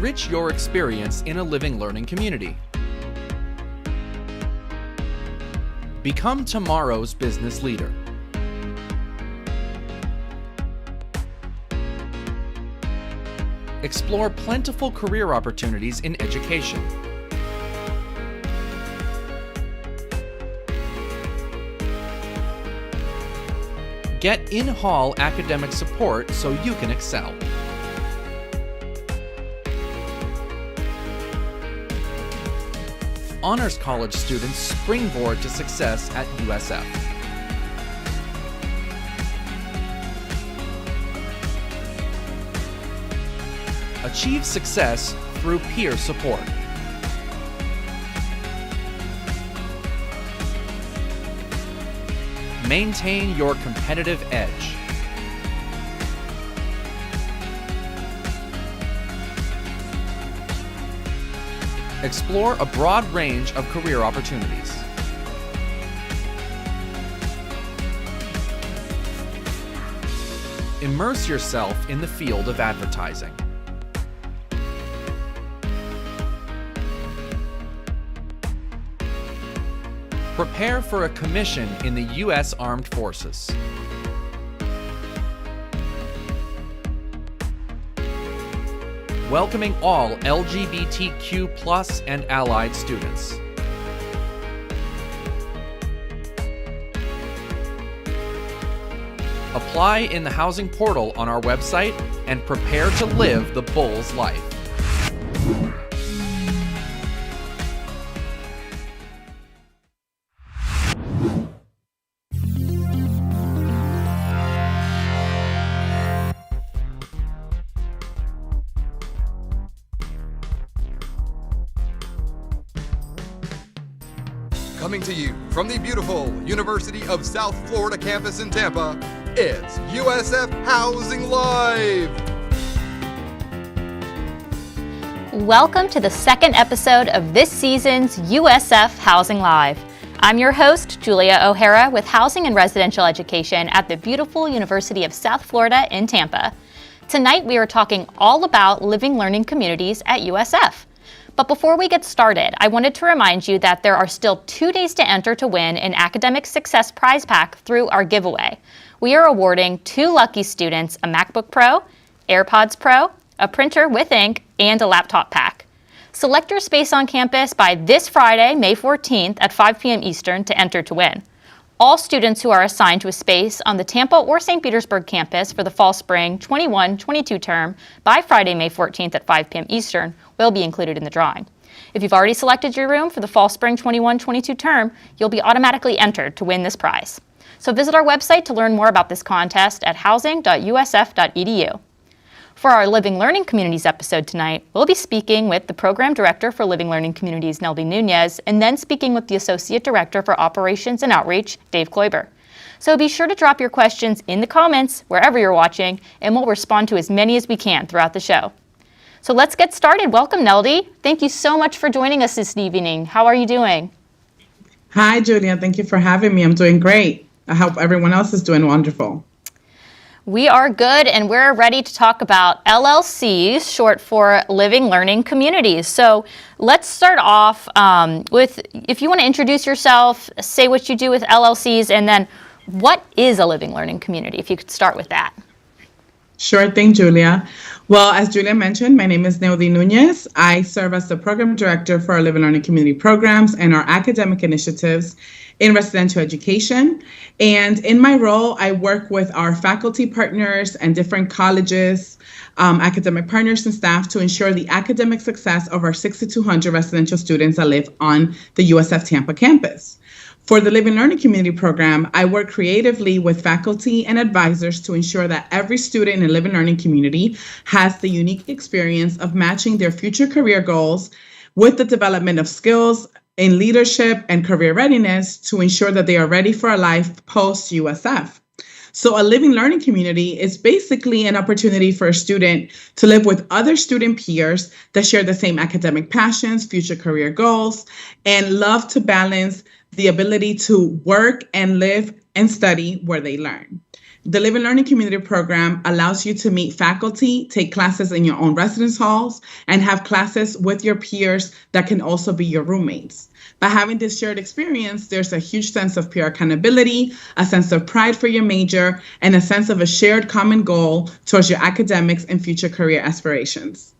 enrich your experience in a living learning community. Become tomorrow's business leader. Explore plentiful career opportunities in education. Get in-hall academic support so you can excel. Honors College students springboard to success at USF. Achieve success through peer support. Maintain your competitive edge. Explore a broad range of career opportunities. Immerse yourself in the field of advertising. Prepare for a commission in the U.S. Armed Forces. Welcoming all LGBTQ+ and allied students. Apply in the housing portal on our website and prepare to live the Bulls life. Coming to you from the beautiful University of South Florida campus in Tampa, it's USF Housing Live! Welcome to the second episode of this season's USF Housing Live. I'm your host, Julia O'Hara, with Housing and Residential Education at the beautiful University of South Florida in Tampa. Tonight we are talking all about living learning communities at USF. But before we get started, I wanted to remind you that there are still 2 days to enter to win an Academic Success Prize Pack through our giveaway. We are awarding 2 lucky students a MacBook Pro, AirPods Pro, a printer with ink, and a laptop pack. Select your space on campus by this Friday, May 14th at 5 p.m. Eastern to enter to win. All students who are assigned to a space on the Tampa or St. Petersburg campus for the Fall-Spring 21-22 term by Friday, May 14th at 5 p.m. Eastern will be included in the drawing. If you've already selected your room for the Fall-Spring 21-22 term, you'll be automatically entered to win this prize. So visit our website to learn more about this contest at housing.usf.edu. For our Living Learning Communities episode tonight, we'll be speaking with the Program Director for Living Learning Communities, Neldy Nunez, and then speaking with the Associate Director for Operations and Outreach, Dave Kloiber. So be sure to drop your questions in the comments wherever you're watching, and we'll respond to as many as we can throughout the show. So let's get started. Welcome, Neldy. Thank you so much for joining us this evening. How are you doing? Hi, Julia. Thank you for having me. I'm doing great. I hope everyone else is doing wonderful. We are good, and we're ready to talk about LLCs, short for Living Learning Communities. So let's start off with, if you want to introduce yourself, say what you do with LLCs, and then what is a Living Learning Community, if you could start with that. Sure thing, Julia. Well, as Julia mentioned, my name is Neldy Nunez. I serve as the Program Director for our Living Learning Community programs and our academic initiatives in residential education. And in my role, I work with our faculty partners and different colleges, academic partners and staff to ensure the academic success of our 6,200 residential students that live on the USF Tampa campus. For the Living Learning Community program, I work creatively with faculty and advisors to ensure that every student in a Living Learning community has the unique experience of matching their future career goals with the development of skills in leadership and career readiness to ensure that they are ready for a life post-USF. So a living learning community is basically an opportunity for a student to live with other student peers that share the same academic passions, future career goals, and love to balance the ability to work and live and study where they learn. The Live and Learning Community Program allows you to meet faculty, take classes in your own residence halls, and have classes with your peers that can also be your roommates. By having this shared experience, there's a huge sense of peer accountability, a sense of pride for your major, and a sense of a shared common goal towards your academics and future career aspirations.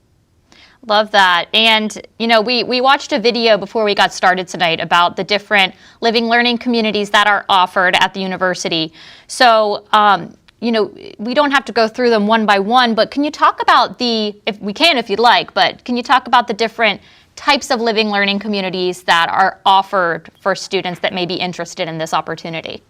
Love that. And, we watched a video before we got started tonight about the different living learning communities that are offered at the university. So, we don't have to go through them one by one, but can you talk about if you'd like, but can you talk about the different types of living learning communities that are offered for students that may be interested in this opportunity?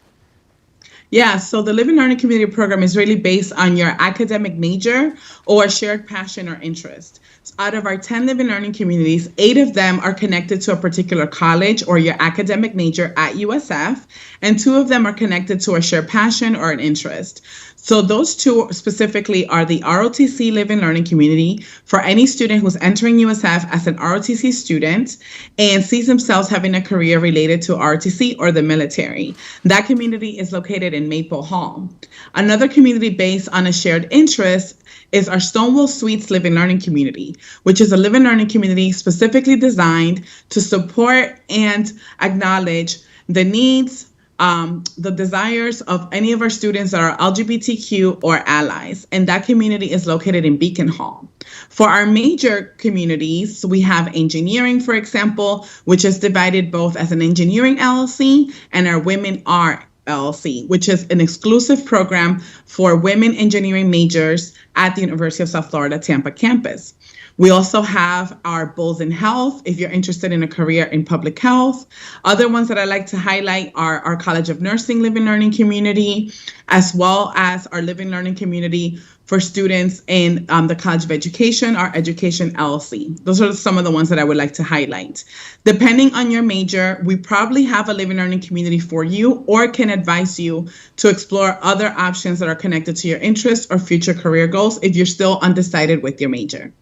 Yeah, so the Live and Learning Community Program is really based on your academic major or shared passion or interest. So out of our 10 Live and Learning communities, 8 of them are connected to a particular college or your academic major at USF, and 2 of them are connected to a shared passion or an interest. So those 2 specifically are the ROTC Live and Learning Community for any student who's entering USF as an ROTC student and sees themselves having a career related to ROTC or the military. That community is located in Maple Hall. Another community based on a shared interest is our Stonewall Suites Live and Learning Community, which is a live and learning community specifically designed to support and acknowledge the needs, the desires of any of our students that are LGBTQ or allies, and that community is located in Beacon Hall. For our major communities, we have engineering, for example, which is divided both as an engineering LLC and our Women Are LLC, which is an exclusive program for women engineering majors at the University of South Florida Tampa campus. We also have our Bulls in Health, if you're interested in a career in public health. Other ones that I like to highlight are our College of Nursing Live and Learning Community, as well as our Live and Learning Community for students in the College of Education, our Education LLC. Those are some of the ones that I would like to highlight. Depending on your major, we probably have a Live and Learning community for you or can advise you to explore other options that are connected to your interests or future career goals if you're still undecided with your major.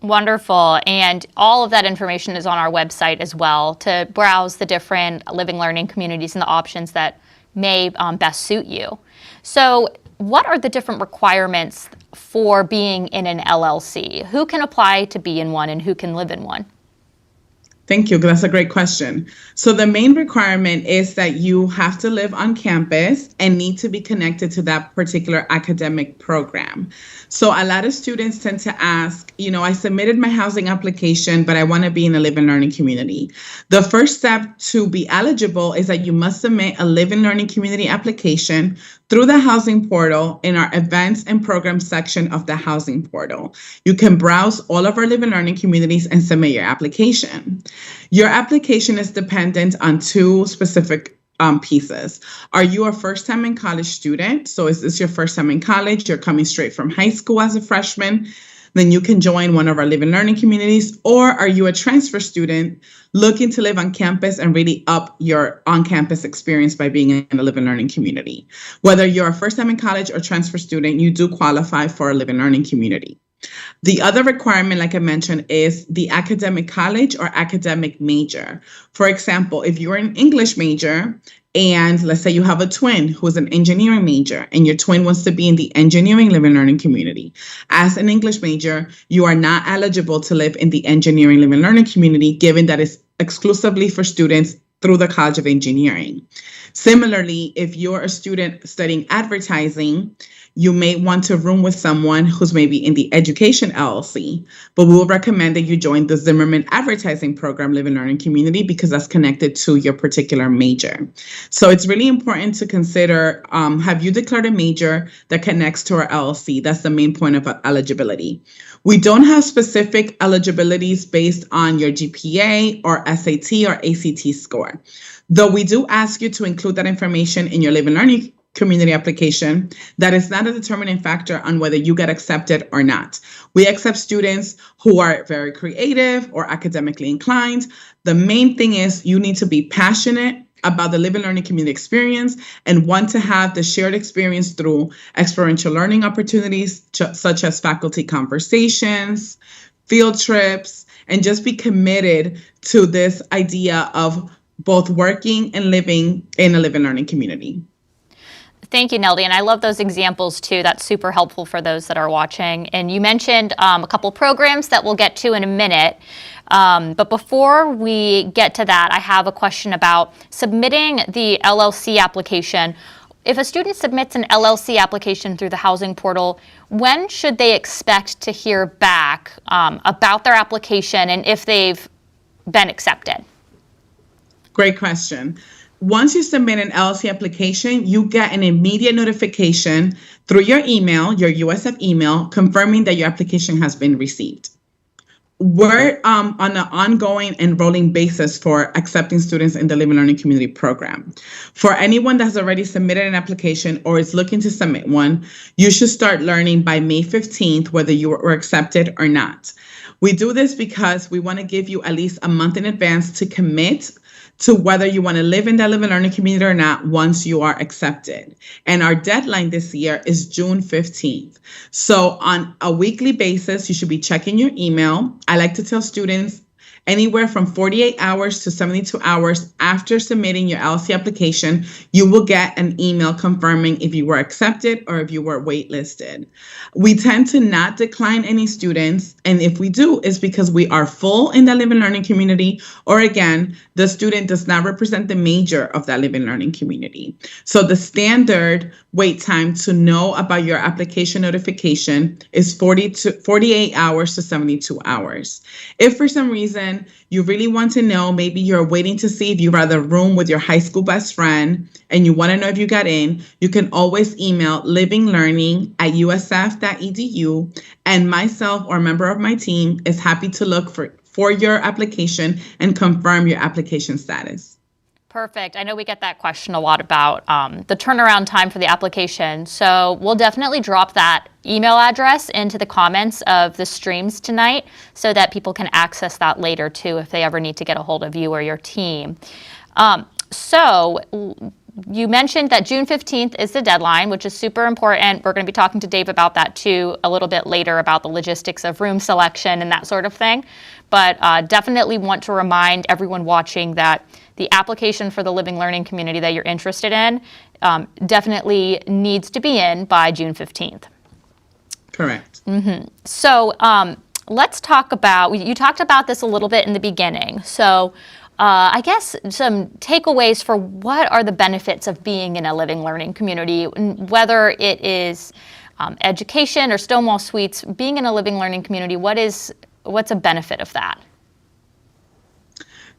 Wonderful. And all of that information is on our website as well to browse the different living learning communities and the options that may best suit you. So what are the different requirements for being in an LLC? Who can apply to be in one and who can live in one? Thank you. That's a great question. So the main requirement is that you have to live on campus and need to be connected to that particular academic program. So a lot of students tend to ask, I submitted my housing application, but I want to be in a live and learning community. The first step to be eligible is that you must submit a live and learning community application through the housing portal in our events and programs section of the housing portal. You can browse all of our live and learning communities and submit your application. Your application is dependent on 2 specific pieces. Are you a first-time in college student? So is this your first time in college? You're coming straight from high school as a freshman? Then you can join one of our live and learning communities. Or are you a transfer student looking to live on campus and really up your on-campus experience by being in a live and learning community? Whether you're a first-time in college or transfer student, you do qualify for a live and learning community. The other requirement, like I mentioned, is the academic college or academic major. For example, if you're an English major and let's say you have a twin who's an engineering major and your twin wants to be in the engineering live and learning community. As an English major, you are not eligible to live in the engineering live and learning community, given that it's exclusively for students through the College of Engineering. Similarly, if you're a student studying advertising, you may want to room with someone who's maybe in the Education LLC, but we will recommend that you join the Zimmerman Advertising Program Live and Learning Community because that's connected to your particular major. So it's really important to consider, have you declared a major that connects to our LLC? That's the main point of eligibility. We don't have specific eligibilities based on your GPA or SAT or ACT score, though we do ask you to include that information in your Live and Learning community application. That is not a determining factor on whether you get accepted or not. We accept students who are very creative or academically inclined. The main thing is you need to be passionate about the live and learning community experience and want to have the shared experience through experiential learning opportunities such as faculty conversations, field trips, and just be committed to this idea of both working and living in a live and learning community. Thank you, Neldy. And I love those examples too. That's super helpful for those that are watching. And you mentioned a couple programs that we'll get to in a minute. But before we get to that, I have a question about submitting the LLC application. If a student submits an LLC application through the housing portal, when should they expect to hear back about their application and if they've been accepted? Great question. Once you submit an LLC application, you get an immediate notification through your email, your USF email, confirming that your application has been received. We're on an ongoing and rolling basis for accepting students in the Live and Learning Community Program. For anyone that has already submitted an application or is looking to submit one, you should start learning by May 15th whether you were accepted or not. We do this because we want to give you at least a month in advance to commit to whether you want to live in that Live and Learning community or not once you are accepted. And our deadline this year is June 15th. So on a weekly basis, you should be checking your email. I like to tell students anywhere from 48 hours to 72 hours after submitting your LLC application, you will get an email confirming if you were accepted or if you were waitlisted. We tend to not decline any students, and if we do, it's because we are full in the Live and Learning community, or again, the student does not represent the major of that Live and Learning community. So the standard wait time to know about your application notification is 48 hours to 72 hours. If for some reason you really want to know, maybe you're waiting to see if you rather room with your high school best friend and you want to know if you got in, you can always email livinglearning@usf.edu, and myself or a member of my team is happy to look for your application and confirm your application status. Perfect. I know we get that question a lot about the turnaround time for the application. So we'll definitely drop that email address into the comments of the streams tonight so that people can access that later too if they ever need to get a hold of you or your team. So you mentioned that June 15th is the deadline, which is super important. We're going to be talking to Dave about that too a little bit later about the logistics of room selection and that sort of thing. But definitely want to remind everyone watching that the application for the Living Learning community that you're interested in definitely needs to be in by June 15th. Correct. Mm-hmm. So let's talk about, you talked about this a little bit in the beginning. So I guess some takeaways for what are the benefits of being in a Living Learning community, whether it is education or Stonewall Suites, being in a Living Learning community, what's a benefit of that?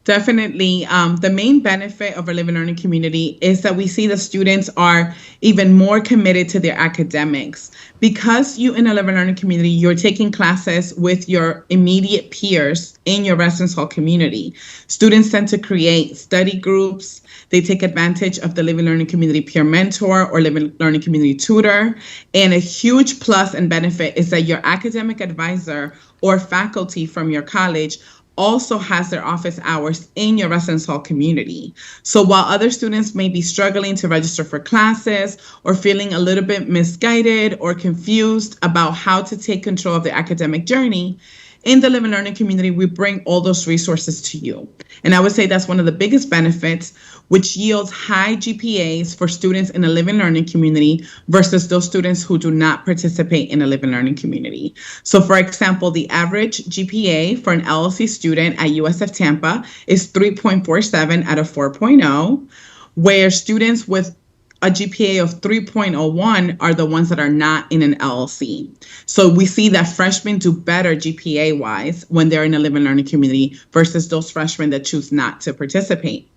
Definitely. The main benefit of our Live and Learning community is that we see the students are even more committed to their academics. Because you in a Live and Learning community, you're taking classes with your immediate peers in your residence hall community. Students tend to create study groups. They take advantage of the Live and Learning community peer mentor or Live and Learning community tutor. And a huge plus and benefit is that your academic advisor or faculty from your college also has their office hours in your residence hall community. So while other students may be struggling to register for classes or feeling a little bit misguided or confused about how to take control of their academic journey, in the Live and Learning community, we bring all those resources to you. And I would say that's one of the biggest benefits, which yields high GPAs for students in a Live and Learning community versus those students who do not participate in a Live and Learning community. So for example, the average GPA for an LLC student at USF Tampa is 3.47 out of 4.0, where students with a GPA of 3.01 are the ones that are not in an LLC. So we see that freshmen do better GPA-wise when they're in a Live and Learning community versus those freshmen that choose not to participate.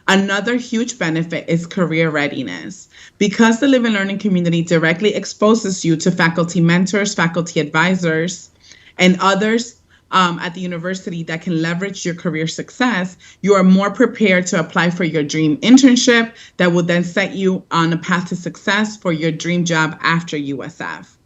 Another huge benefit is career readiness. Because the Live and Learning community directly exposes you to faculty mentors, faculty advisors, and others at the university that can leverage your career success, you are more prepared to apply for your dream internship that will then set you on a path to success for your dream job after USF.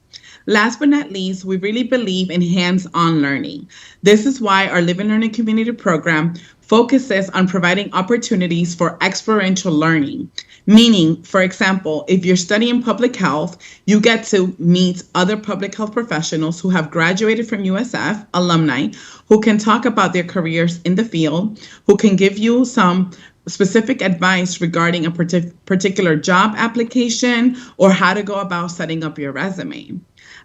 Last but not least, we really believe in hands-on learning. This is why our Live and Learning community program focuses on providing opportunities for experiential learning. Meaning, for example, if you're studying public health, you get to meet other public health professionals who have graduated from USF, alumni, who can talk about their careers in the field, who can give you some specific advice regarding a particular job application or how to go about setting up your resume.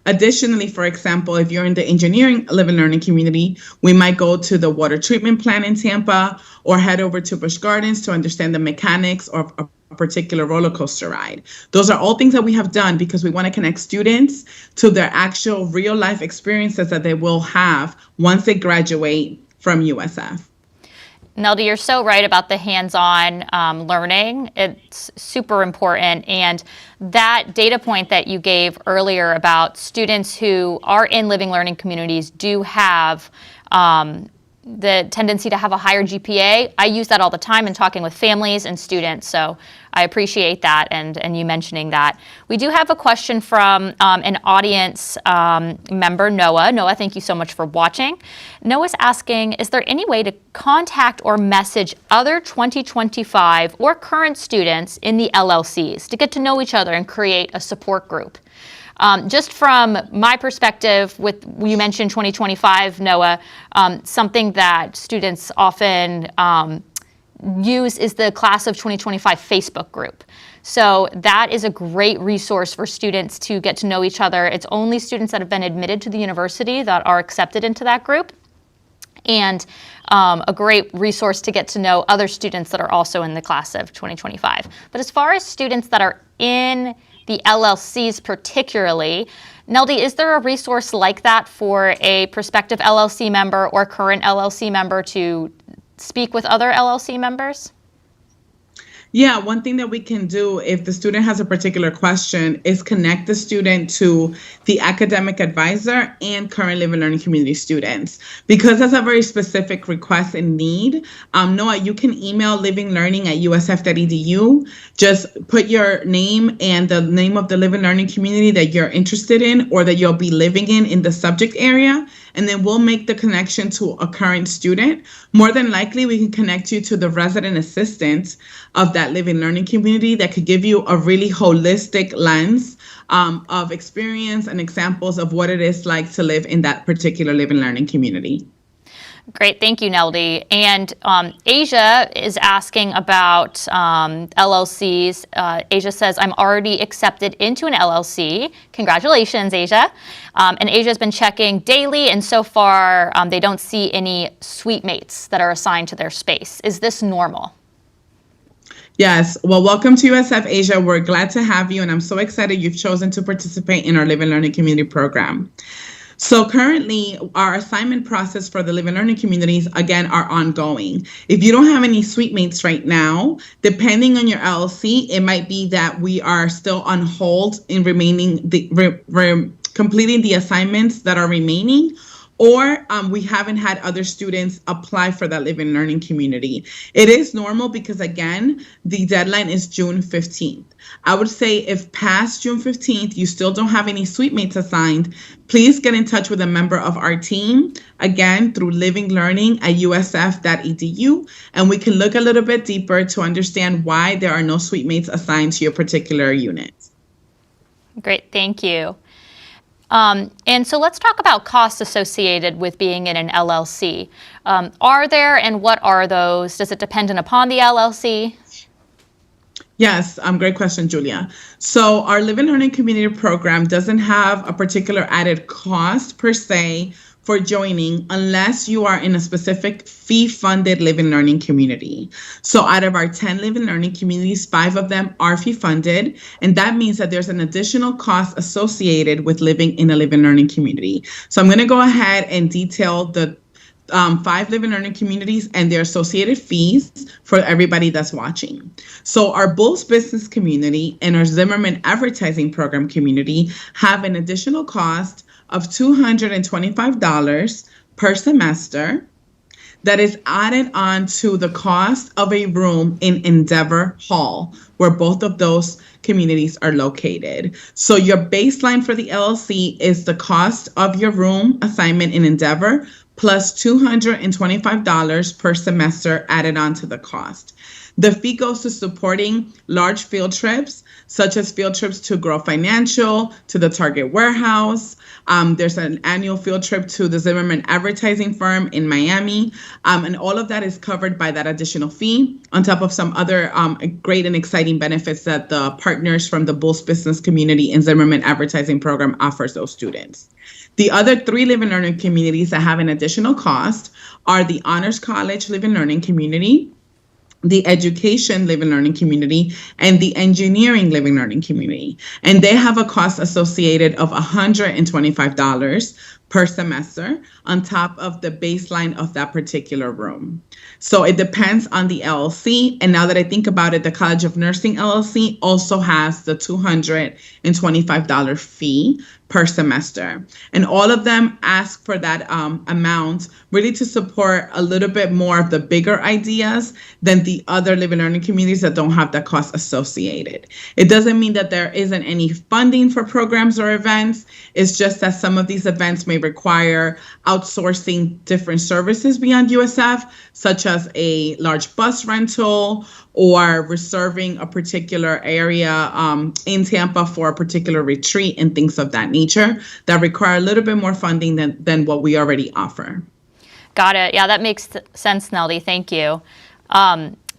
Additionally, for example, if you're in the engineering live and learning community, we might go to the water treatment plant in Tampa or head over to Busch Gardens to understand the mechanics of a particular roller coaster ride. Those are all things that we have done because we want to connect students to their actual real life experiences that they will have once they graduate from USF. Neldy, you're so right about the hands-on learning. It's super important. And that data point that you gave earlier about students who are in living learning communities do have the tendency to have a higher GPA. I use that all the time in talking with families and students, so I appreciate that and you mentioning that. We do have a question from an audience member, Noah. Noah, thank you so much for watching. Noah's asking, is there any way to contact or message other 2025 or current students in the LLCs to get to know each other and create a support group? Just from my perspective, you mentioned 2025, Noah, something that students often use is the Class of 2025 Facebook group. So that is a great resource for students to get to know each other. It's only students that have been admitted to the university that are accepted into that group. And a great resource to get to know other students that are also in the Class of 2025. But as far as students that are in the LLCs particularly, Neldy, is there a resource like that for a prospective LLC member or current LLC member to speak with other LLC members? Yeah, one thing that we can do if the student has a particular question is connect the student to the academic advisor and current live and learning community students. Because that's a very specific request and need, Noah, you can email livinglearning@usf.edu. Just put your name and the name of the live and learning community that you're interested in or that you'll be living in the subject area, and then we'll make the connection to a current student. More than likely, we can connect you to the resident assistant of that live and learning community that could give you a really holistic lens of experience and examples of what it is like to live in that particular live and learning community. Great, thank you, Neldy. And Asia is asking about LLCs. Asia says, I'm already accepted into an LLC. Congratulations, Asia. And Asia's been checking daily, and so far they don't see any suite mates that are assigned to their space. Is this normal? Yes. Well, welcome to USF Asia. We're glad to have you, and I'm so excited you've chosen to participate in our Live and Learning Community program. So currently, our assignment process for the Live and Learning communities, again, are ongoing. If you don't have any suite mates right now, depending on your LLC, it might be that we are still on hold in remaining completing the assignments that are remaining, or we haven't had other students apply for that Live and Learning community. It is normal because, again, the deadline is June 15th. I would say if past June 15th, you still don't have any suite mates assigned, please get in touch with a member of our team, again, through livinglearning@usf.edu, and we can look a little bit deeper to understand why there are no suite mates assigned to your particular unit. Great, thank you. And so let's talk about costs associated with being in an LLC. Are there, and what are those? Does it depend upon the LLC? Yes, great question, Julia. So our Live and Learning Community program doesn't have a particular added cost per se for joining unless you are in a specific fee-funded Live and Learning community. So out of our 10 Live and Learning communities, 5 of them are fee-funded, and that means that there's an additional cost associated with living in a Live and Learning community. So I'm going to go ahead and detail the 5 Live and Learning communities and their associated fees for everybody that's watching. So our Bulls Business community and our Zimmerman Advertising Program community have an additional cost of $225 per semester that is added on to the cost of a room in Endeavor Hall, where both of those communities are located. So your baseline for the LLC is the cost of your room assignment in Endeavor plus $225 per semester added on to the cost. The fee goes to supporting large field trips, such as field trips to Grow Financial, to the Target warehouse. There's an annual field trip to the Zimmerman advertising firm in Miami. And all of that is covered by that additional fee, on top of some other great and exciting benefits that the partners from the Bulls Business Community and Zimmerman advertising program offers those students. The other 3 Live and Learning communities that have an additional cost are the Honors College Live and Learning community, the Education Live and Learning community, and the Engineering Live and Learning community. And they have a cost associated of $125 per semester on top of the baseline of that particular room. So it depends on the LLC. And now that I think about it, the College of Nursing LLC also has the $225 fee per semester. And all of them ask for that amount really to support a little bit more of the bigger ideas than the other Live and Learning communities that don't have that cost associated. It doesn't mean that there isn't any funding for programs or events. It's just that some of these events may require outsourcing different services beyond USF, such as a large bus rental or reserving a particular area in Tampa for a particular retreat and things of that nature that require a little bit more funding than what we already offer. Got it. Yeah, that makes sense, Neldy. Thank you.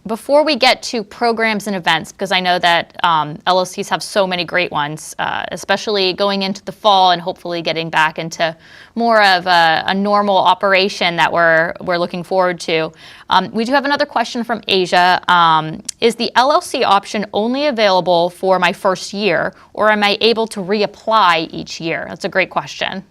Before we get to programs and events, because I know that LLCs have so many great ones, especially going into the fall and hopefully getting back into more of a normal operation that we're looking forward to. We do have another question from Asia. Is the LLC option only available for my first year, or am I able to reapply each year? That's a great question.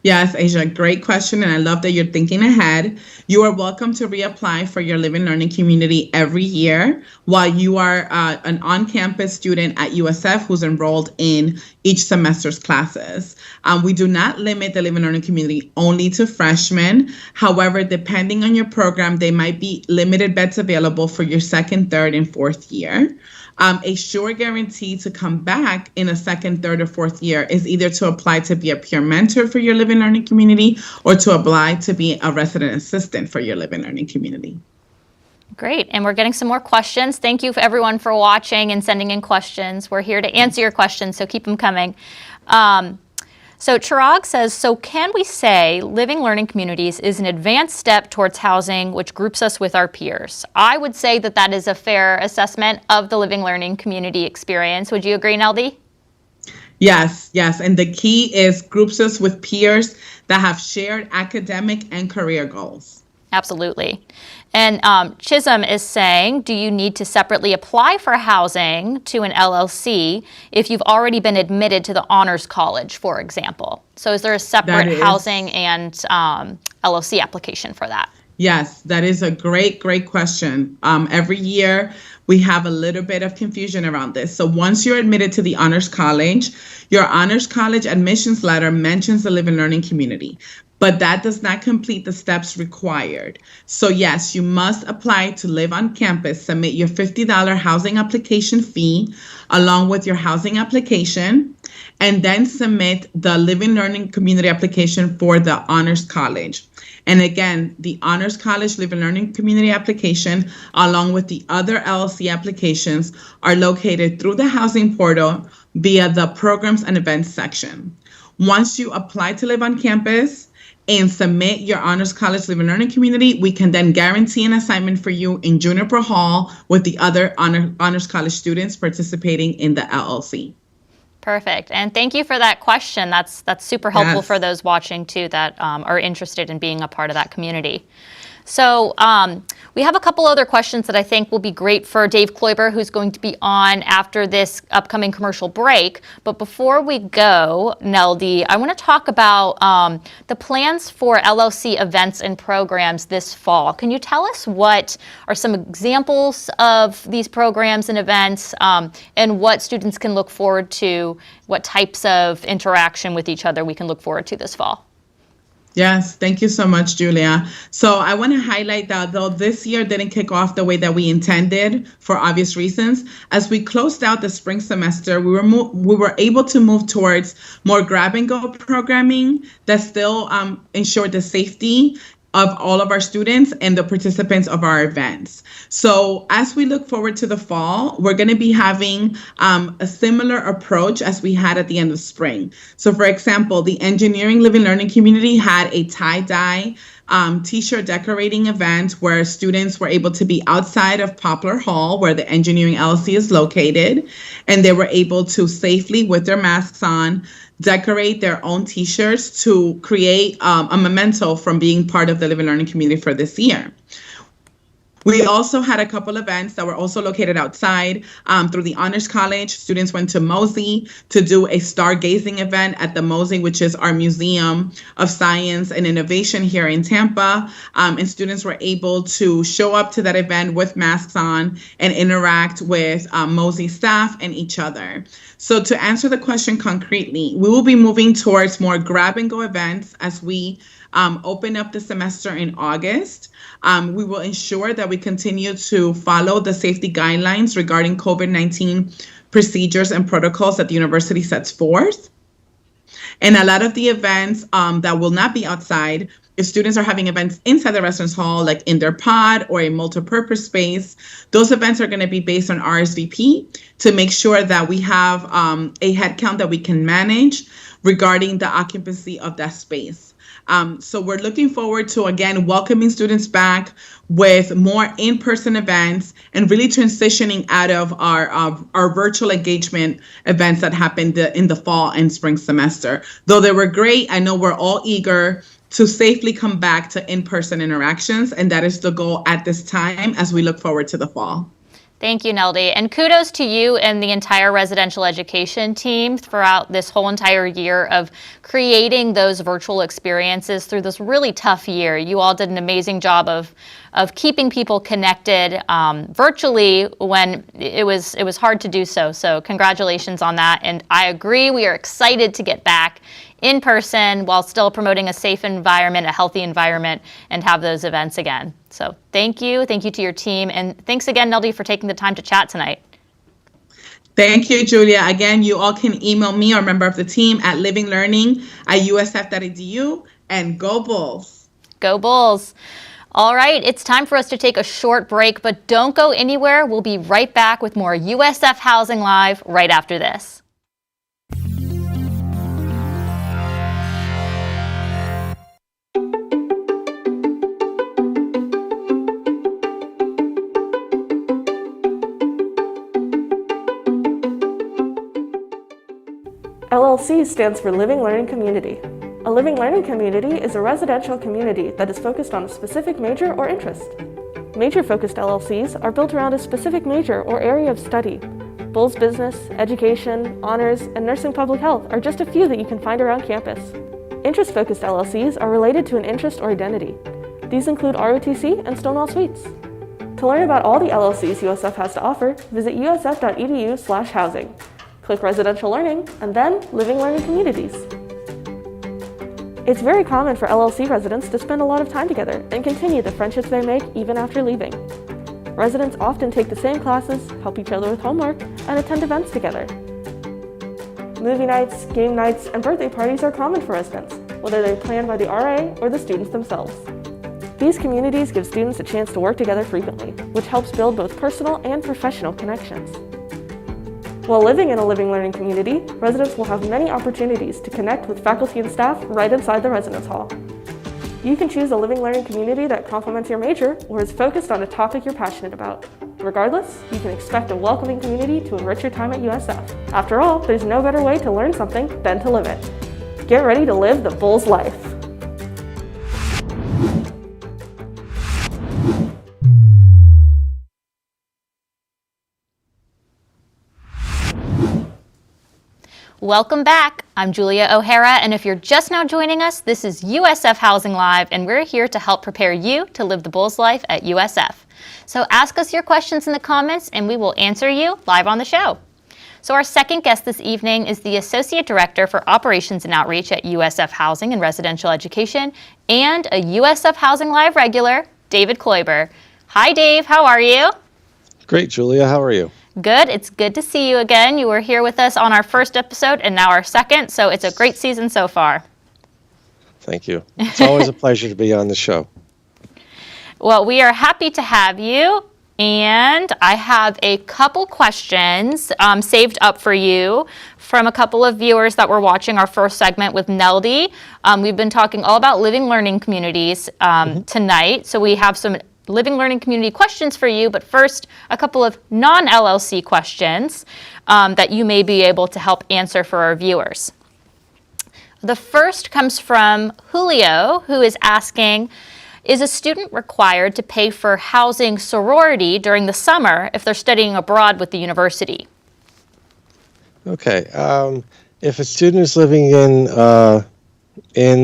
Yes, Asia, great question, and I love that you're thinking ahead. You are welcome to reapply for your Live and Learning community every year while you are an on-campus student at USF who's enrolled in each semester's classes. We do not limit the Live and Learning community only to freshmen. However, depending on your program, there might be limited beds available for your second, third, and fourth year. A sure guarantee to come back in a second, third, or fourth year is either to apply to be a peer mentor for your Live and Learning community or to apply to be a resident assistant for your Live and Learning community. Great. And we're getting some more questions. Thank you for everyone for watching and sending in questions. We're here to answer your questions, so keep them coming. So Chirag says, so can we say living learning communities is an advanced step towards housing which groups us with our peers? I would say that that is a fair assessment of the living learning community experience. Would you agree, Neldy? Yes. And the key is groups us with peers that have shared academic and career goals. Absolutely. And Chisholm is saying, do you need to separately apply for housing to an LLC if you've already been admitted to the Honors College, for example? So is there a separate housing and LLC application for that? Yes, that is a great question. Every year we have a little bit of confusion around this. So once you're admitted to the Honors College, your Honors College admissions letter mentions the Live and Learning community, but that does not complete the steps required. So yes, you must apply to live on campus, submit your $50 housing application fee along with your housing application, and then submit the Live and Learning community application for the Honors College. And again, the Honors College Live and Learning community application, along with the other LLC applications, are located through the housing portal via the programs and events section. Once you apply to live on campus and submit your Honors College Live and Learning community, we can then guarantee an assignment for you in Juniper Hall with the other Honors College students participating in the LLC. Perfect. And thank you for that question. That's super helpful for those watching too that are interested in being a part of that community. So we have a couple other questions that I think will be great for Dave Kloiber, who's going to be on after this upcoming commercial break. But before we go, Neldy, I want to talk about the plans for LLC events and programs this fall. Can you tell us what are some examples of these programs and events and what students can look forward to, what types of interaction with each other we can look forward to this fall? Yes, thank you so much, Julia. So I want to highlight that though this year didn't kick off the way that we intended for obvious reasons, as we closed out the spring semester, we were able to move towards more grab and go programming that still ensured the safety of all of our students and the participants of our events. So as we look forward to the fall, we're going to be having a similar approach as we had at the end of spring. So for example, the Engineering Living Learning community had a tie-dye t-shirt decorating event where students were able to be outside of Poplar Hall, where the Engineering LLC is located, and they were able to safely, with their masks on, decorate their own t-shirts to create a memento from being part of the Living Learning community for this year. We also had a couple events that were also located outside through the Honors College. Students went to Mosey to do a stargazing event at the Mosey, which is our Museum of Science and Innovation here in Tampa. And students were able to show up to that event with masks on and interact with Mosey staff and each other. So to answer the question concretely, we will be moving towards more grab and go events as we open up the semester in August. We will ensure that we continue to follow the safety guidelines regarding COVID-19 procedures and protocols that the university sets forth. And a lot of the events that will not be outside, if students are having events inside the residence hall, like in their pod or a multi-purpose space, those events are going to be based on RSVP to make sure that we have a head count that we can manage regarding the occupancy of that space. So we're looking forward to, again, welcoming students back with more in-person events and really transitioning out of our virtual engagement events that happened in the fall and spring semester. Though they were great, I know we're all eager to safely come back to in-person interactions, and that is the goal at this time as we look forward to the fall. Thank you, Neldy. And kudos to you and the entire residential education team throughout this whole entire year of creating those virtual experiences through this really tough year. You all did an amazing job of keeping people connected virtually when it was hard to do so. So congratulations on that. And I agree, we are excited to get back in person while still promoting a safe environment, a healthy environment, and have those events again. So thank you to your team. And thanks again, Neldy, for taking the time to chat tonight. Thank you, Julia. Again, you all can email me or a member of the team at livinglearning@usf.edu, and go Bulls. Go Bulls. All right, it's time for us to take a short break, but don't go anywhere. We'll be right back with more USF Housing Live right after this. LLC stands for Living Learning Community. A living learning community is a residential community that is focused on a specific major or interest. Major-focused LLCs are built around a specific major or area of study. Bulls Business, Education, Honors, and Nursing Public Health are just a few that you can find around campus. Interest-focused LLCs are related to an interest or identity. These include ROTC and Stonewall Suites. To learn about all the LLCs USF has to offer, visit usf.edu/housing. Click Residential Learning, and then Living Learning Communities. It's very common for LLC residents to spend a lot of time together and continue the friendships they make even after leaving. Residents often take the same classes, help each other with homework, and attend events together. Movie nights, game nights, and birthday parties are common for residents, whether they're planned by the RA or the students themselves. These communities give students a chance to work together frequently, which helps build both personal and professional connections. While living in a living learning community, residents will have many opportunities to connect with faculty and staff right inside the residence hall. You can choose a living learning community that complements your major or is focused on a topic you're passionate about. Regardless, you can expect a welcoming community to enrich your time at USF. After all, there's no better way to learn something than to live it. Get ready to live the Bulls life. Welcome back. I'm Julia O'Hara, and if you're just now joining us, this is USF Housing Live, and we're here to help prepare you to live the Bulls life at USF. So ask us your questions in the comments, and we will answer you live on the show. So our second guest this evening is the Associate Director for Operations and Outreach at USF Housing and Residential Education and a USF Housing Live regular, David Kloiber. Hi, Dave. How are you? Great, Julia. How are you? Good. It's good to see you again. You were here with us on our first episode and now our second, so it's a great season so far. Thank you. It's always a pleasure to be on the show. Well, we are happy to have you, and I have a couple questions saved up for you from a couple of viewers that were watching our first segment with Neldy. We've been talking all about living learning communities tonight, so we have some living learning community questions for you, but first, a couple of non-LLC questions that you may be able to help answer for our viewers. The first comes from Julio, who is asking, is a student required to pay for housing sorority during the summer if they're studying abroad with the university? Okay. If a student is living in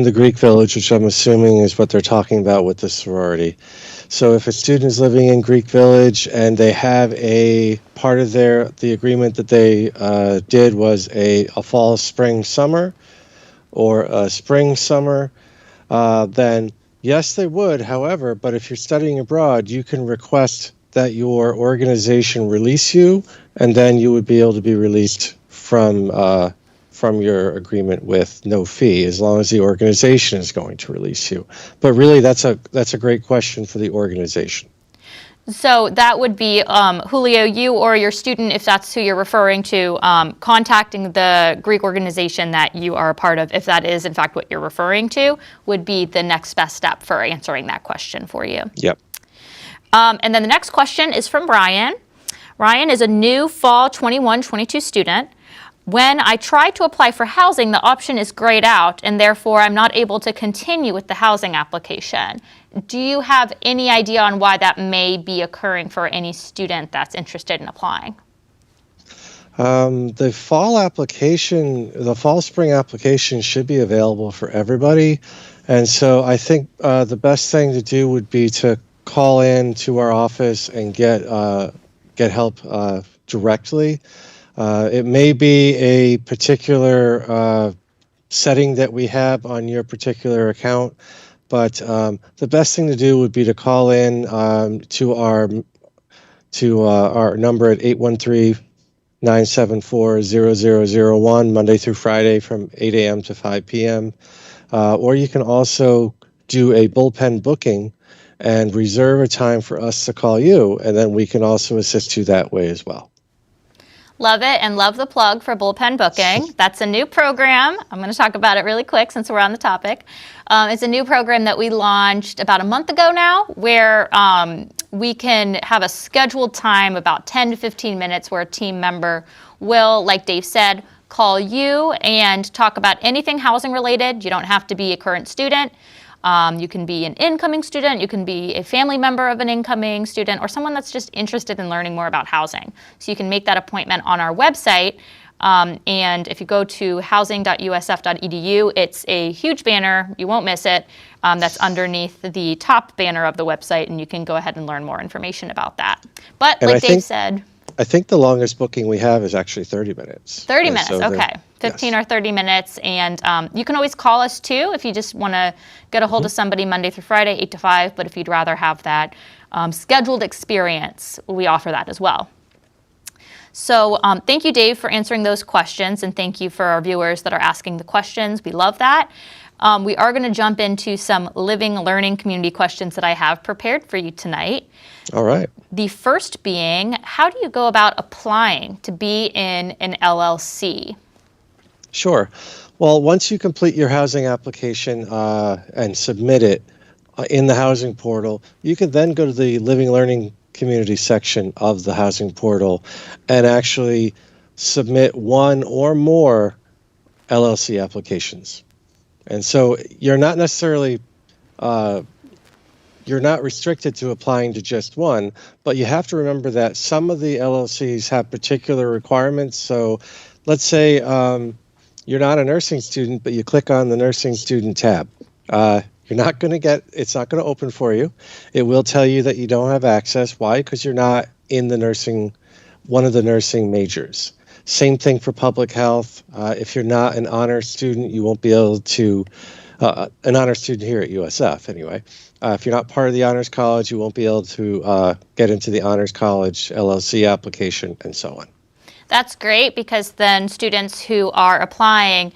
the Greek village, which I'm assuming is what they're talking about with the sorority. So if a student is living in Greek village and they have a part of the agreement that they did was a fall, spring, summer, or a spring, summer, then yes, they would. However, but if you're studying abroad, you can request that your organization release you, and then you would be able to be released from your agreement with no fee, as long as the organization is going to release you. But really, that's a great question for the organization. So that would be, Julio, you or your student, if that's who you're referring to, contacting the Greek organization that you are a part of, if that is in fact what you're referring to, would be the next best step for answering that question for you. Yep. And then the next question is from Ryan. Ryan is a new fall 21-22 student. When I try to apply for housing, the option is grayed out, and therefore I'm not able to continue with the housing application. Do you have any idea on why that may be occurring for any student that's interested in applying? The fall spring application should be available for everybody. And so I think the best thing to do would be to call in to our office and get help directly. It may be a particular setting that we have on your particular account, but the best thing to do would be to call in to our number at 813-974-0001 Monday through Friday from 8 a.m. to 5 p.m. Or you can also do a bullpen booking and reserve a time for us to call you, and then we can also assist you that way as well. Love it, and love the plug for bullpen booking. That's a new program. I'm going to talk about it really quick since we're on the topic. It's a new program that we launched about a month ago now, where we can have a scheduled time, about 10 to 15 minutes, where a team member will, like Dave said, call you and talk about anything housing related. You don't have to be a current student. You can be an incoming student, you can be a family member of an incoming student, or someone that's just interested in learning more about housing. So you can make that appointment on our website. And if you go to housing.usf.edu, it's a huge banner. You won't miss it. That's underneath the top banner of the website, and you can go ahead and learn more information about that. But like Dave said, I think the longest booking we have is actually 30 minutes. 30 minutes, so okay. 15 or 30 minutes. And you can always call us too if you just want to get a hold of somebody Monday through Friday, 8 to 5. But if you'd rather have that scheduled experience, we offer that as well. So thank you, Dave, for answering those questions. And thank you for our viewers that are asking the questions. We love that. We are going to jump into some living learning community questions that I have prepared for you tonight. All right. The first being, how do you go about applying to be in an LLC? Sure. Well, once you complete your housing application and submit it in the housing portal, you can then go to the Living Learning Community section of the housing portal and actually submit one or more LLC applications. And so you're not necessarily you're not restricted to applying to just one, but you have to remember that some of the LLCs have particular requirements. So let's say you're not a nursing student, but you click on the nursing student tab. You're not going to get, it's not going to open for you. It will tell you that you don't have access. Why? Because you're not in the nursing, one of the nursing majors. Same thing for public health. If you're not an honors student, you won't be able to, an honors student here at USF anyway. If you're not part of the Honors College, you won't be able to get into the Honors College LLC application and so on. That's great, because then students who are applying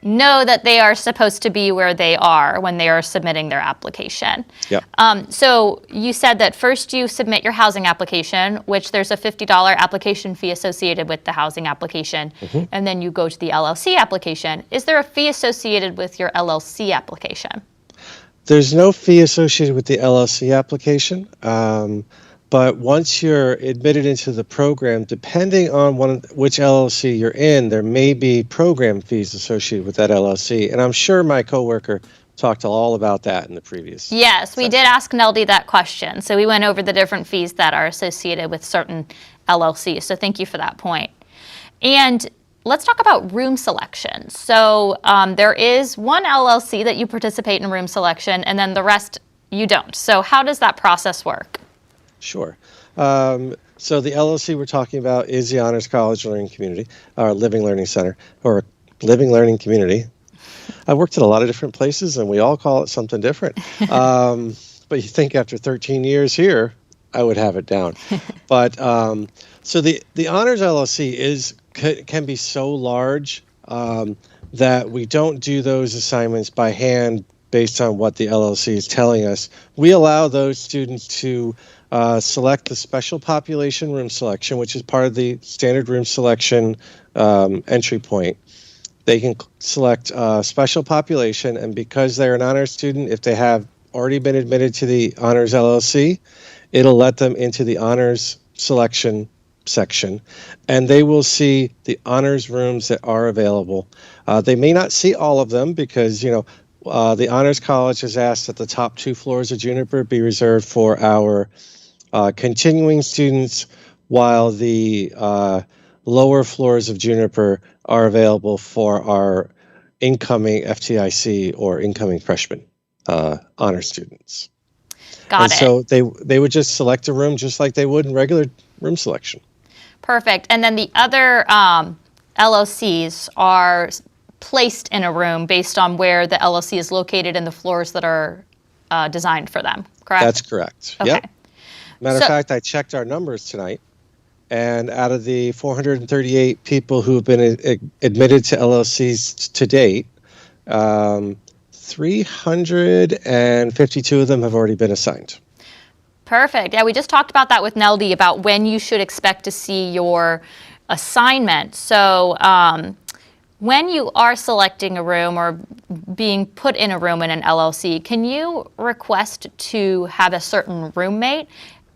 know that they are supposed to be where they are when they are submitting their application. Yep. So you said that first you submit your housing application, which there's a $50 application fee associated with the housing application, and then you go to the LLC application. Is there a fee associated with your LLC application? There's no fee associated with the LLC application, but once you're admitted into the program, depending on which LLC you're in, there may be program fees associated with that LLC. And I'm sure my coworker talked all about that in the previous. Yes, we did ask Neldy that question. So we went over the different fees that are associated with certain LLCs. So thank you for that point. And let's talk about room selection. So there is one LLC that you participate in room selection, and then the rest you don't. So how does that process work? Sure. So the LLC we're talking about is the Honors College Learning Community, or Living Learning Center, or Living Learning Community. I worked at a lot of different places, and we all call it something different. But you think after 13 years here, I would have it down. But so the Honors LLC can be so large that we don't do those assignments by hand based on what the LLC is telling us. We allow those students to select the special population room selection, which is part of the standard room selection entry point. They can select special population, and because they're an honors student, if they have already been admitted to the Honors LLC, it'll let them into the honors selection section, and they will see the honors rooms that are available. They may not see all of them because, the Honors College has asked that the top 2 floors of Juniper be reserved for our continuing students, while the lower floors of Juniper are available for our incoming FTIC or incoming freshman honor students. Got it. So they would just select a room just like they would in regular room selection. Perfect. And then the other LLCs are placed in a room based on where the LLC is located and the floors that are designed for them, correct? That's correct. Okay. Yep. Matter of fact, I checked our numbers tonight, and out of the 438 people who have been admitted to LLCs to date, 352 of them have already been assigned. Perfect. Yeah, we just talked about that with Neldy about when you should expect to see your assignment. So when you are selecting a room or being put in a room in an LLC, can you request to have a certain roommate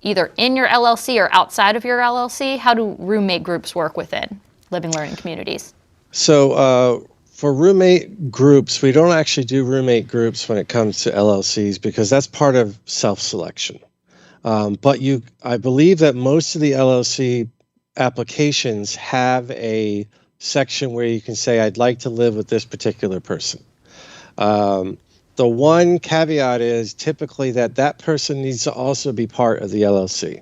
either in your LLC or outside of your LLC? How do roommate groups work within Living Learning Communities? So for roommate groups, we don't actually do roommate groups when it comes to LLCs because that's part of self-selection. But I believe that most of the LLC applications have a section where you can say, I'd like to live with this particular person. The one caveat is typically that person needs to also be part of the LLC,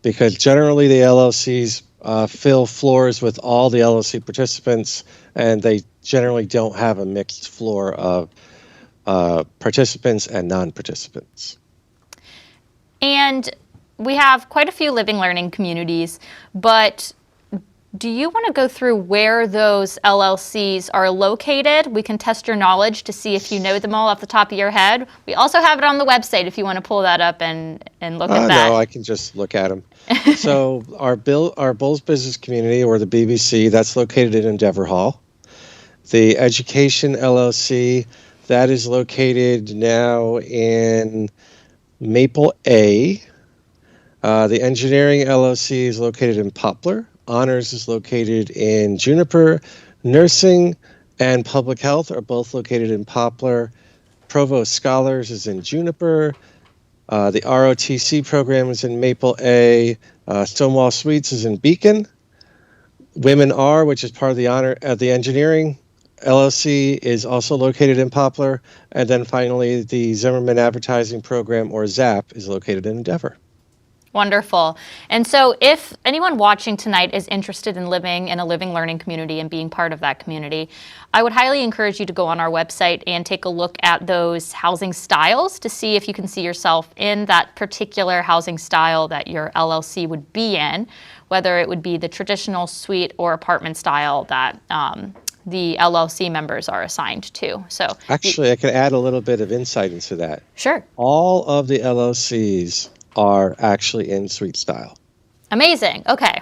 because generally the LLCs fill floors with all the LLC participants, and they generally don't have a mixed floor of participants and non-participants. And we have quite a few Living Learning Communities, but do you want to go through where those LLCs are located? We can test your knowledge to see if you know them all off the top of your head. We also have it on the website if you want to pull that up and look at that. No, I can just look at them. So our Bulls Business Community, or the BBC, that's located in Endeavor Hall. The Education LLC, that is located now in Maple A. The Engineering LLC is located in Poplar. Honors is located in Juniper. Nursing and Public Health are both located in Poplar. Provost Scholars is in Juniper. The ROTC program is in Maple A. Stonewall Suites is in Beacon. Women R, which is part of the Engineering LLC, is also located in Poplar. And then finally, the Zimmerman Advertising Program, or ZAP, is located in Endeavor. Wonderful. And so if anyone watching tonight is interested in living in a living learning community and being part of that community, I would highly encourage you to go on our website and take a look at those housing styles to see if you can see yourself in that particular housing style that your LLC would be in, whether it would be the traditional suite or apartment style that the LLC members are assigned to. So Actually, I could add a little bit of insight into that. Sure. All of the LLCs are actually in suite style. Amazing. Okay.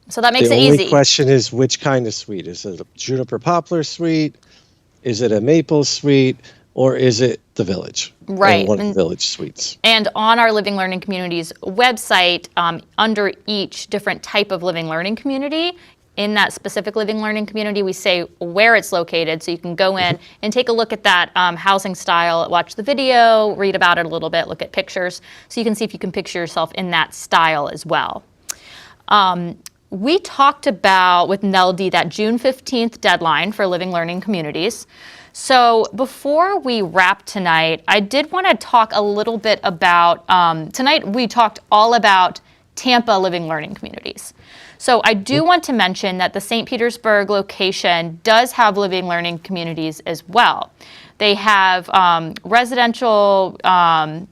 So that makes The it only easy. question is which kind of suite. Is it a juniper poplar suite? Is it a maple suite? Or is it the village? Right. And one of the village suites. And on our Living Learning Communities website, under each different type of living learning community, in that specific living learning community, we say where it's located, so you can go in and take a look at that housing style, watch the video, read about it a little bit, look at pictures, so you can see if you can picture yourself in that style as well. We talked about with NELD that June 15th deadline for living learning communities. So before we wrap tonight, I did want to talk a little bit about, tonight we talked all about Tampa living learning communities. So I do want to mention that the St. Petersburg location does have living learning communities as well. They have residential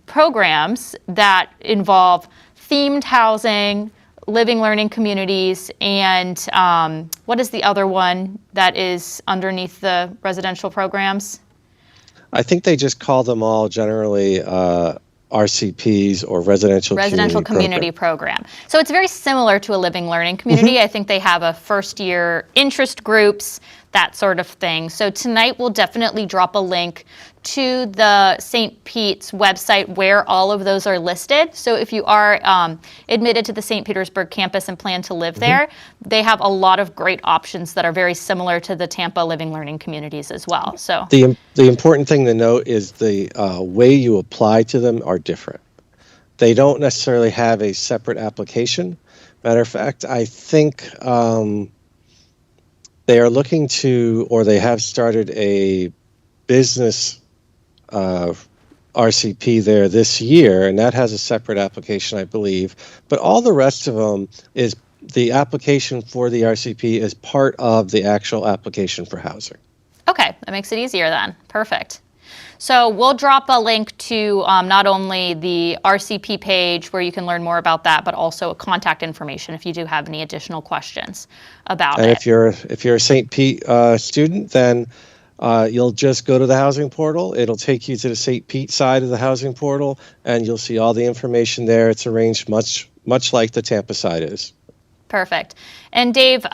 programs that involve themed housing, living learning communities, and what is the other one that is underneath the residential programs? I think they just call them all generally RCPs or residential community program. So it's very similar to a living learning community. I think they have a first year interest groups, that sort of thing. So tonight we'll definitely drop a link to the St. Pete's website where all of those are listed. So if you are admitted to the St. Petersburg campus and plan to live there, they have a lot of great options that are very similar to the Tampa living learning communities as well. So the important thing to note is the way you apply to them are different. They don't necessarily have a separate application. Matter of fact, I think they are looking to, or they have started a business RCP there this year, and that has a separate application, I believe. But all the rest of them is the application for the RCP is part of the actual application for housing. okay, that makes it easier then. Perfect. So we'll drop a link to not only the RCP page where you can learn more about that, but also contact information if you do have any additional questions about And it. if you're a St. Pete student, then you'll just go to the housing portal. It'll take you to the St. Pete side of the housing portal, and you'll see all the information there. It's arranged much like the Tampa side is. Perfect. And Dave,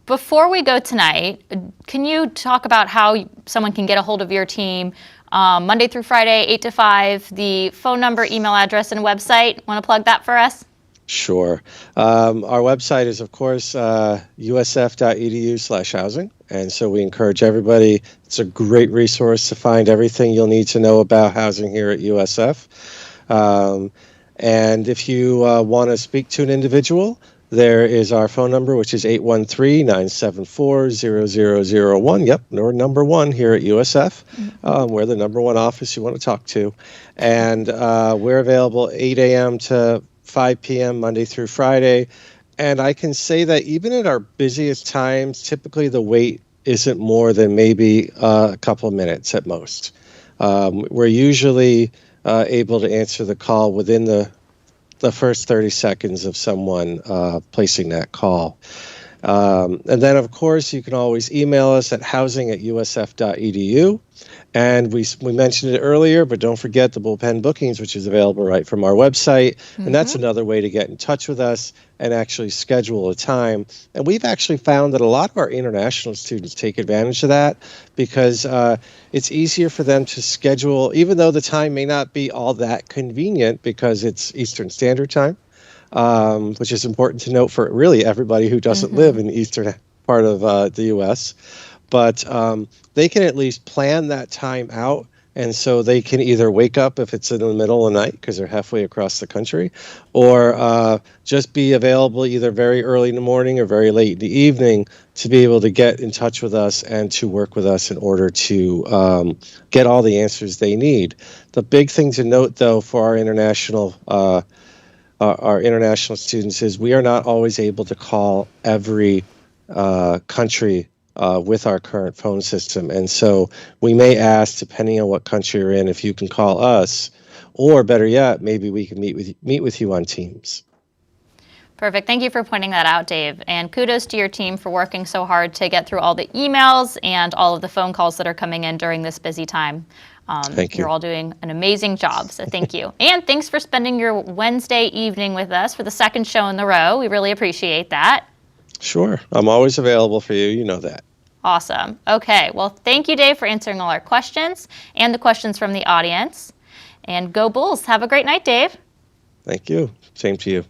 before we go tonight, can you talk about how someone can get a hold of your team Monday through Friday, 8 to 5, the phone number, email address, and website? Want to plug that for us? Sure. Our website is, of course, usf.edu/housing. And so we encourage everybody. It's a great resource to find everything you'll need to know about housing here at USF. And if you want to speak to an individual, there is our phone number, which is 813-974-0001. Yep, we're number one here at USF. We're the number one office you want to talk to. And we're available 8 a.m. to 5 p.m. Monday through Friday. And I can say that even at our busiest times, typically the wait isn't more than maybe a couple of minutes at most. We're usually able to answer the call within the first 30 seconds of someone placing that call. And then, of course, you can always email us at housing@usf.edu. And we mentioned it earlier, but don't forget the bullpen bookings, which is available right from our website. And that's another way to get in touch with us and actually schedule a time. And we've actually found that a lot of our international students take advantage of that because it's easier for them to schedule, even though the time may not be all that convenient because it's Eastern Standard Time, which is important to note for really everybody who doesn't live in the eastern part of the U.S. But they can at least plan that time out, and so they can either wake up if it's in the middle of the night because they're halfway across the country, or just be available either very early in the morning or very late in the evening to be able to get in touch with us and to work with us in order to get all the answers they need. The big thing to note, though, for our international our international students is we are not always able to call every country with our current phone system. And so we may ask, depending on what country you're in, if you can call us, or better yet, maybe we can meet with you on Teams. Perfect. Thank you for pointing that out, Dave. And kudos to your team for working so hard to get through all the emails and all of the phone calls that are coming in during this busy time. Thank you. You're all doing an amazing job, so thank you. And thanks for spending your Wednesday evening with us for the second show in the row. We really appreciate that. Sure. I'm always available for you. You know that. Awesome. Okay. Well, thank you, Dave, for answering all our questions and the questions from the audience. And go Bulls. Have a great night, Dave. Thank you. Same to you.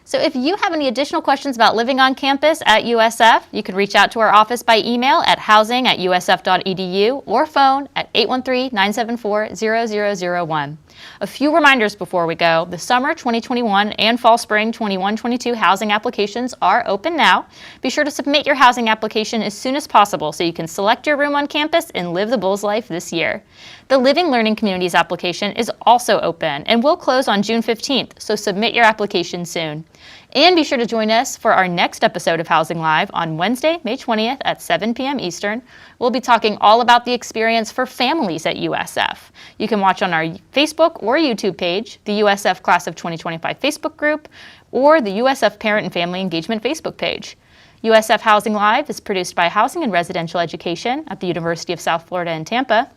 So if you have any additional questions about living on campus at USF, you can reach out to our office by email at housing@usf.edu or phone at 813-974-0001. A few reminders before we go. The summer 2021 and fall/spring 21-22 housing applications are open now. Be sure to submit your housing application as soon as possible so you can select your room on campus and live the Bulls life this year. The Living Learning Communities application is also open and will close on June 15th, so submit your application soon. And be sure to join us for our next episode of Housing Live on Wednesday, May 20th at 7 p.m. Eastern. We'll be talking all about the experience for families at USF. You can watch on our Facebook or YouTube page, the USF Class of 2025 Facebook group, or the USF Parent and Family Engagement Facebook page. USF Housing Live is produced by Housing and Residential Education at the University of South Florida in Tampa.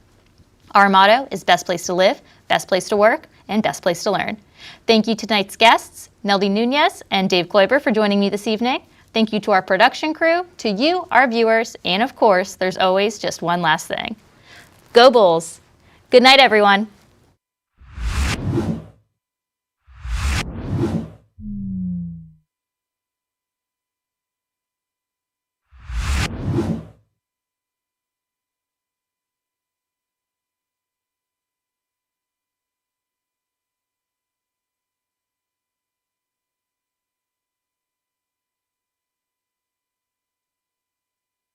Our motto is best place to live, best place to work, and best place to learn. Thank you to tonight's guests, Neldy Nunez and Dave Kloiber, for joining me this evening. Thank you to our production crew, to you, our viewers, and of course, there's always just one last thing. Go Bulls! Good night, everyone.